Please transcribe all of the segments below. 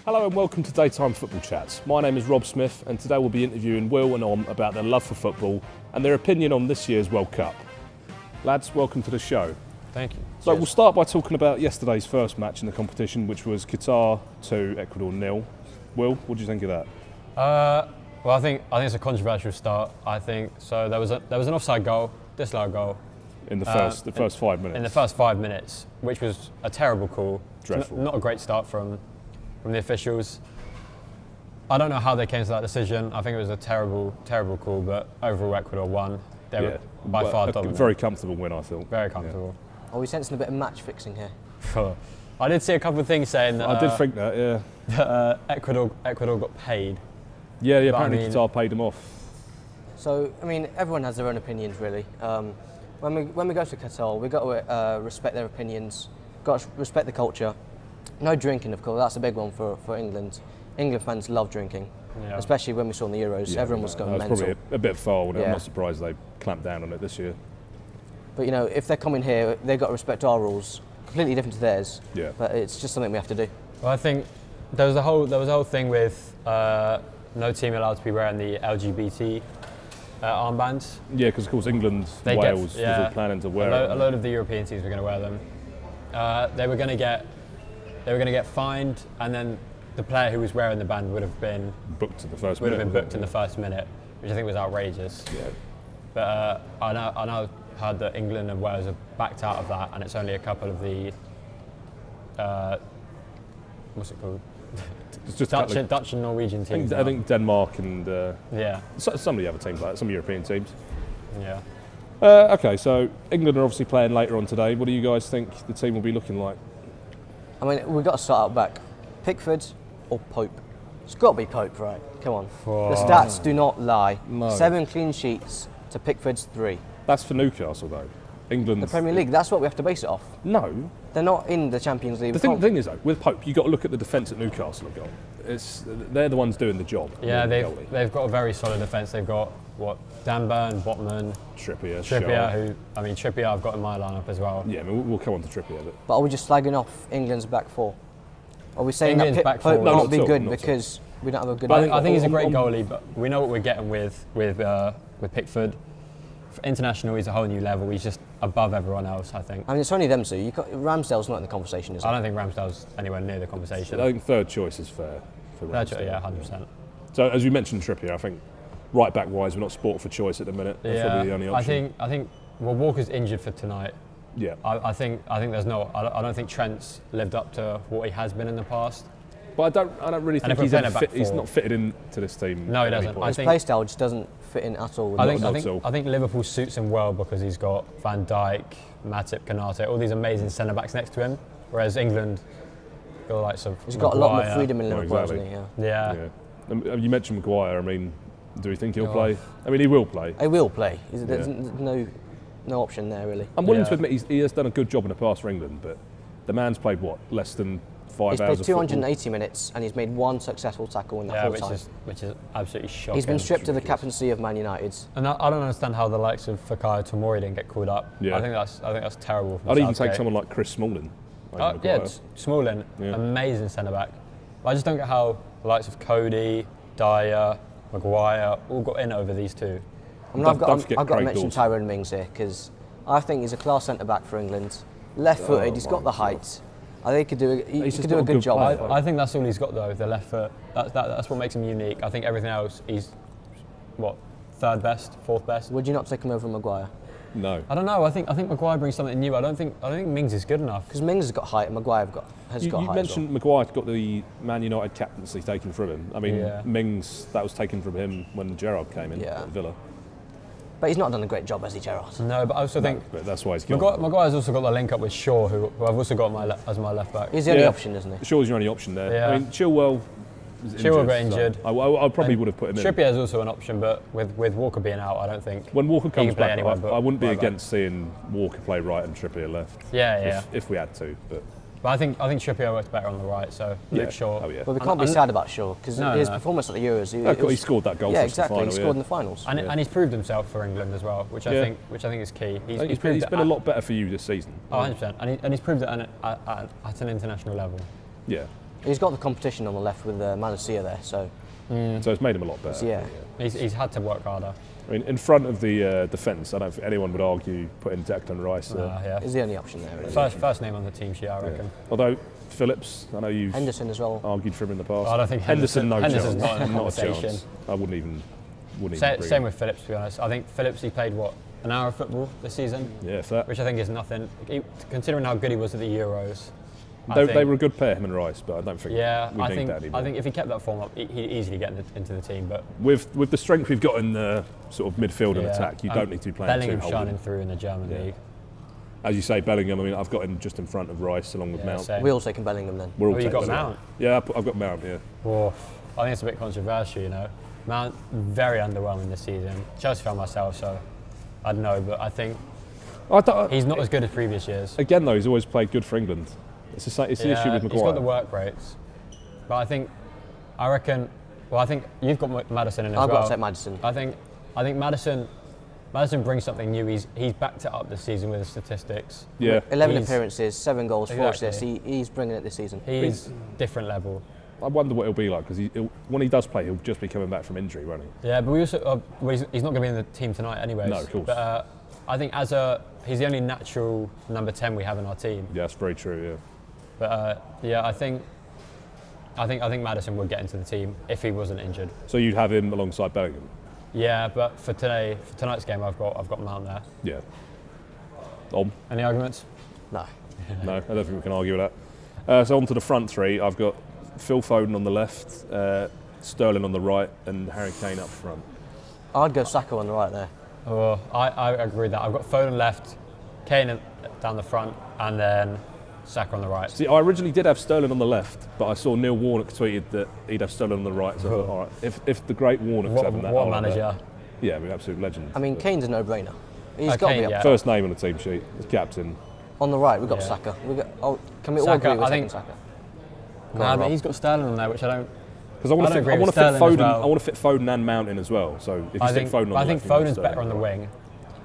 Hello and welcome to Daytime Football Chats. My name is Rob Smith and today we'll be interviewing Will and Om about their love for football and their opinion on this year's World Cup. Lads, welcome to the show. Thank you. So we'll start by talking about yesterday's first match in the competition, which was Qatar 2, Ecuador 0. Will, what do you think of that? Well, I think it's a controversial start. I think so. There was an offside goal, disallowed goal. In the first 5 minutes. In the first 5 minutes, which was a terrible call. Dreadful. Not a great start from the officials. I don't know how they came to that decision. I think it was a terrible call, but overall Ecuador won. They were by far dominant. Very comfortable win, I thought. Very comfortable. Are we sensing a bit of match fixing here? I did see a couple of things saying that. I did think that, yeah. That, Ecuador got paid. Yeah, apparently Qatar paid them off. So, I mean, everyone has their own opinions, really. When we go to Qatar, we've got to respect their opinions, got to respect the culture. No drinking, of course, that's a big one for England. England fans love drinking, especially when we saw in the Euros. Everyone was going mental. Probably a bit far, I'm not surprised they clamped down on it this year. But, you know, if they're coming here, they've got to respect our rules, completely different to theirs. Yeah. But it's just something we have to do. Well, I think there was a whole thing with no team allowed to be wearing the LGBT armbands. Yeah, because of course England, Wales was all planning to wear a load of the European teams were going to wear them. They were going to get fined, and then the player who was wearing the band would have been booked in the first minute, which I think was outrageous. Yeah. But I now heard that England and Wales have backed out of that, and it's only a couple of the what's it called? It's just Dutch and Norwegian teams. I think Denmark and some of the other teams, like some European teams. Yeah. Okay, so England are obviously playing later on today. What do you guys think the team will be looking like? I mean, we've got to start out back. Pickford or Pope? It's got to be Pope, right? Come on. The stats do not lie. No. 7 clean sheets to Pickford's 3. That's for Newcastle, though. England. The Premier League, that's what we have to base it off. No. They're not in the Champions League. The thing is, though, with Pope, you've got to look at the defence at Newcastle have got. They're the ones doing the job. Yeah, they've got a very solid defence. They've got, Dan Burn, Botman, Trippier, Trippier I've got in my lineup as well. Yeah, I mean, we'll come on to Trippier. But are we just slagging off England's back four? Are we saying England's that Pope can't be good because we don't have a good... I think he's a great goalie, but we know what we're getting with Pickford. For international, he's a whole new level. He's just above everyone else, I think. I mean, it's only them two. Ramsdale's not in the conversation, is he? I don't think Ramsdale's anywhere near the conversation. I think third choice is fair for Ramsdale. Yeah, 100%. So, as you mentioned, Trippier, I think right back wise, we're not sport for choice at the minute. That's probably the only option. I think Walker's injured for tonight. Yeah. I think there's no. I don't think Trent's lived up to what he has been in the past. But I don't really think he's not fitted into this team. No, he doesn't. His play style just doesn't fit in at all. I think Liverpool suits him well because he's got Van Dijk, Matip, Konate, all these amazing centre backs next to him. Whereas England, got the likes of he's got a lot more freedom in Liverpool, hasn't he? Yeah. You mentioned Maguire. I mean, do you think he'll play? I mean, he will play. He will play. There's no option there, really. I'm willing to admit he has done a good job in the past for England, but the man's played less than 5 hours. He's played 280 minutes and he's made one successful tackle in that whole time. Which is absolutely shocking. He's been stripped of the captaincy of Man United. And I don't understand how the likes of Fikayo Tomori didn't get called up. Yeah. I think that's terrible. I'd even take someone like Chris Smalling. Smalling, amazing centre back. I just don't get how the likes of Cody, Dyer, Maguire all got in over these two. I mean, I've got to mention Tyrone Mings here because I think he's a class centre back for England. Left-footed, he's got the height. I think he could do a good job. I think that's all he's got though, the left foot. That's what makes him unique. I think everything else, he's third best, fourth best. Would you not take him over Maguire? No. I don't know. I think Maguire brings something new. I don't think Mings is good enough. Because Mings has got height and Maguire has got height. You mentioned Maguire got the Man United captaincy taken from him. I mean, Mings, that was taken from him when Gerrard came in at Villa. But he's not done a great job, has he, Gerrard? No, but I also think but that's why he's gone. Maguire's also got the link up with Shaw, who I've also got as my left back. He's the only option, isn't he? Shaw's your only option there. Yeah. I mean, Chilwell got injured. So I probably would have put him in. Trippier's also an option, but with Walker being out, I don't think when Walker comes back, I wouldn't be right against seeing Walker play right and Trippier left. Yeah. If we had to, but I think Trippier works better on the right. So Luke Shaw. Oh, yeah. But we can't be sad about Shaw because his performance at the Euros. He scored that goal. Yeah, exactly. He scored in the finals, and he's proved himself for England as well, which I think is key. He's been a lot better for you this season. 100%, and he's proved it at an international level. Yeah. He's got the competition on the left with Malacia there, so So it's made him a lot better. yeah. He's had to work harder. I mean, in front of the defence, I don't think anyone would argue putting Declan Rice there. Yeah. He's the only option there. Really. First name on the team sheet, I reckon. Although Phillips, I know you've Henderson as well. argued for him in the past. I don't think Henderson's Henderson's chance. not in the not a conversation. chance. I wouldn't even bring Same him. with Phillips, to be honest. I think Phillips, he played an hour of football this season, Yeah, if that. which I think is nothing. Considering how good he was at the Euros, They were a good pair, him and Rice, but I don't think we need that anymore. I think if he kept that form up, he'd easily get into the team. But with the strength we've got in the sort of midfield and attack, you don't need to be playing Bellingham two shining holding. through in the German league. As you say, Bellingham, I mean, I've got him just in front of Rice along with Mount. Same. We all taking Bellingham then. We're all You got taking Mount. Yeah, I've got Mount, yeah. Oh, I think it's a bit controversial, you know. Mount, very underwhelming this season. Chelsea fan myself, so I don't know, but I think he's not as good as previous years. Again, though, he's always played good for England. It's the issue with Maguire. He's got the work rates, but I reckon. Well, I think you've got Maddison in as well. I've got to take Maddison. I think Maddison brings something new. He's backed it up this season with his statistics. Yeah. 11 He's- appearances, 7 goals, 4 assists. Exactly. He's bringing it this season. He's different level. I wonder what he'll be like, because when he does play, he'll just be coming back from injury, won't he? Yeah, but we also he's not going to be in the team tonight, anyways. No, of course. But I think he's the only natural number 10 we have in our team. Yeah, that's very true, yeah. But yeah, I think Maddison would get into the team if he wasn't injured. So you'd have him alongside Bellingham? Yeah, but for tonight's game, I've got Mount there. Yeah. Any arguments? No. No, I don't think we can argue with that. So on to the front three. I've got Phil Foden on the left, Sterling on the right, and Harry Kane up front. I'd go Saka on the right there. Oh, I agree with that. I've got Foden left, Kane down the front, and then Saka on the right. See, I originally did have Sterling on the left, but I saw Neil Warnock tweeted that he'd have Sterling on the right. So I thought, all right, if the great Warnock's having that, What a I'll have manager. that. Yeah, I mean, absolute legend. I mean, Kane's a no-brainer. He's got to Kane, be up yeah. First name on the team sheet, as captain. on the right. We've got Yeah. Saka. Can we all Saka, agree with I taking think- Saka? Nah, but Rob. he's got Sterling on there, which I don't. Because I want I to don't fit, agree with fit Sterling as Foden. well. I want to fit Foden and Mount in as well. So if you I stick think, Foden on the I think left, you can have Foden's Sterling better on the right. wing.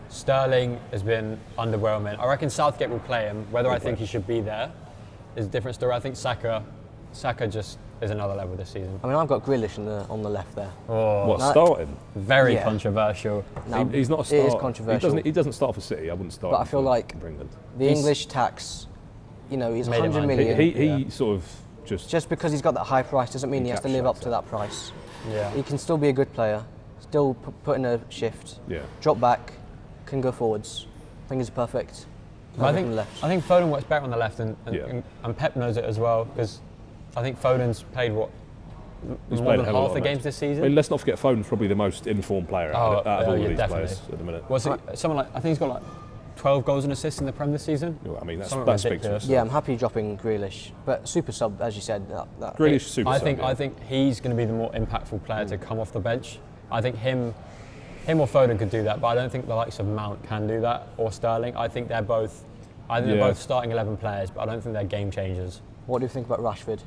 Sterling has been underwhelming. I reckon Southgate will play him. Whether I think he should be there is a different story. I think Saka just is another level this season. I mean, I've got Grealish on the left there. Oh, What, No. starting? very Yeah. controversial. Now, He's not a It starter. is controversial. He doesn't start for City. I wouldn't start But I him feel for- like for England. The He's- English tax, he's Made him 100 man. million. He sort of just Just because he's got that high price doesn't mean he has to live up encapsulates to that price. Yeah. He can still be a good player, still put in a shift, yeah. drop back, can go forwards. I think he's perfect. But Perfect on the left. I think Foden works better on the left, and Pep knows it as well, because I think Foden's played more He's than played a hell of a half lot the of games this I mean, season. let's not forget Foden's probably the most informed player out of all yeah, these definitely. players at the minute. What's it? Someone like I think he's got like 12 goals and assists in the Prem this season. I mean, that Something speaks for ridiculous. itself. Yeah, I'm happy dropping Grealish, but super sub, as you said. That Grealish is super I sub, think yeah. I think he's going to be the more impactful player to come off the bench. I think him or Foden could do that, but I don't think the likes of Mount can do that, or Sterling. I think they're both starting 11 players, but I don't think they're game changers. What do you think about Rashford?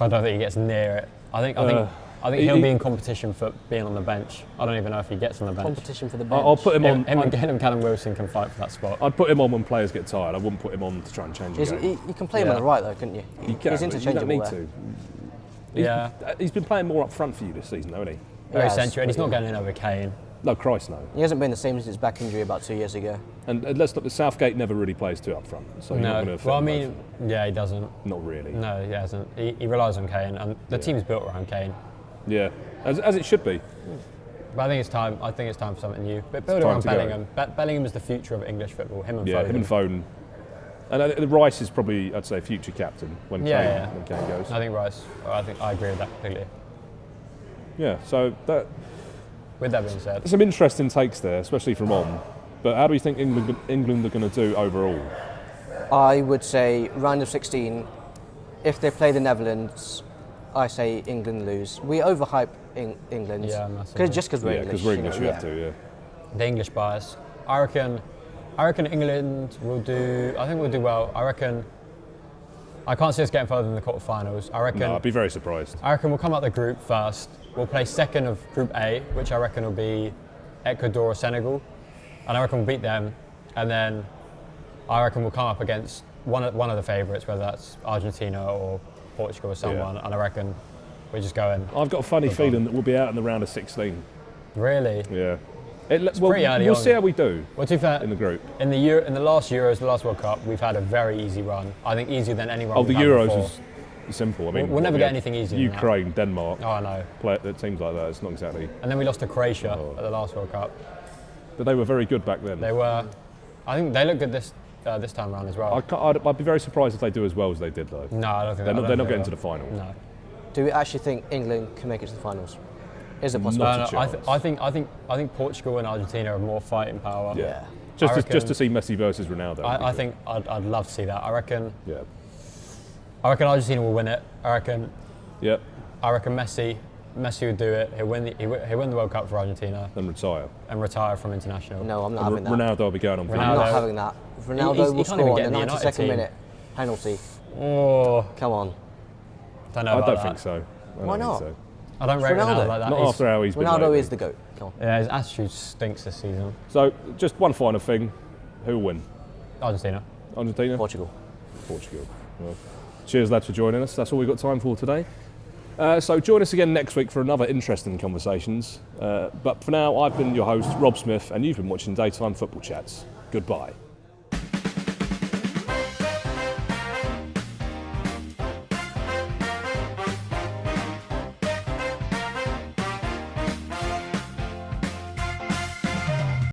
I don't think he gets near it. I think he'll be in competition for being on the bench. I don't even know if he gets on the bench. Competition for the bench. I'll put him on. Him and Callum Wilson can fight for that spot. I'd put him on when players get tired. I wouldn't put him on to try and change the game. You can play him on Yeah. the right though, couldn't you? You can, He's but interchangeable you don't there. need to. Yeah, He's been playing more up front for you this season, though, hasn't he? very Yes, central, and he's but not getting in over Kane. No, Christ, no. He hasn't been the same since his back injury about 2 years ago. And let's look. Southgate never really plays two up front, so you're not going No, to. well, I mean, yeah, he doesn't. not really. No, he hasn't. He relies on Kane, and the team's built around Kane. Yeah, as it should be. But I think it's time. I think it's time for something new. But build time around to go. Bellingham. Bellingham is the future of English football. Him and Yeah, Foden. him and Foden. And Rice is probably, I'd say, future captain when when Kane goes. I think Rice. I agree with that completely. Yeah, so With that being said, some interesting takes there, especially from on. But how do you think England are going to do overall? I would say round of 16, if they play the Netherlands, I say England lose. We overhype England. Yeah, massively. Just because we're Yeah, English. because we're English, you know, have to. Yeah. the English bias. I reckon England will do. I think we'll do well. I can't see us getting further than the quarterfinals. No, I'd be very surprised. I reckon we'll come out the group first. We'll play second of Group A, which I reckon will be Ecuador or Senegal, and I reckon we'll beat them. And then I reckon we'll come up against one of the favourites, whether that's Argentina or Portugal or someone, and I reckon we're just going. I've got a funny feeling that we'll be out in the round of 16. Really? Yeah. Pretty early we'll on. see how we do Well, to be fair, in the group. in the last Euros, the last World Cup, we've had a very easy run. I think easier than any run. Oh, we've the had Euros before. was simple. I mean, We'll never we get had anything easier than that. Ukraine, Denmark, Oh, I know. teams like that. It's not exactly. And then we lost to Croatia at the last World Cup. But they were very good back then. They were. I think they look good this time round as well. I'd be very surprised if they do as well as they did, though. No, I don't think They're not getting to the final. No. Do we actually think England can make it to the finals? Is it possible? Not a No, chance. I think Portugal and Argentina have more fighting power. Yeah. I reckon- Just to see Messi versus Ronaldo. would be I good. think I'd love to see that. I reckon Yeah. Argentina will win it. I reckon Yep. Messi would do it. He'll win the World Cup for Argentina Then retire. and retire from international. No, I'm not And having that. Ronaldo will be going on. I'm Ronaldo- not having that. Ronaldo he will can't score even in get the in the United 92nd team. minute penalty. Oh, Come on. don't know I about don't that. think so. I Why don't not? think so. I don't rate Ronaldo. Ronaldo like that. Not after how he's been Ronaldo lately. is the GOAT. Come on. Yeah, his attitude stinks this season. So, just one final thing. Who will win? Argentina. Argentina? Portugal. Portugal. Well, cheers, lads, for joining us. That's all we've got time for today. So join us again next week for another interesting conversations. But for now, I've been your host, Rob Smith, and you've been watching Daytime Football Chats. Goodbye.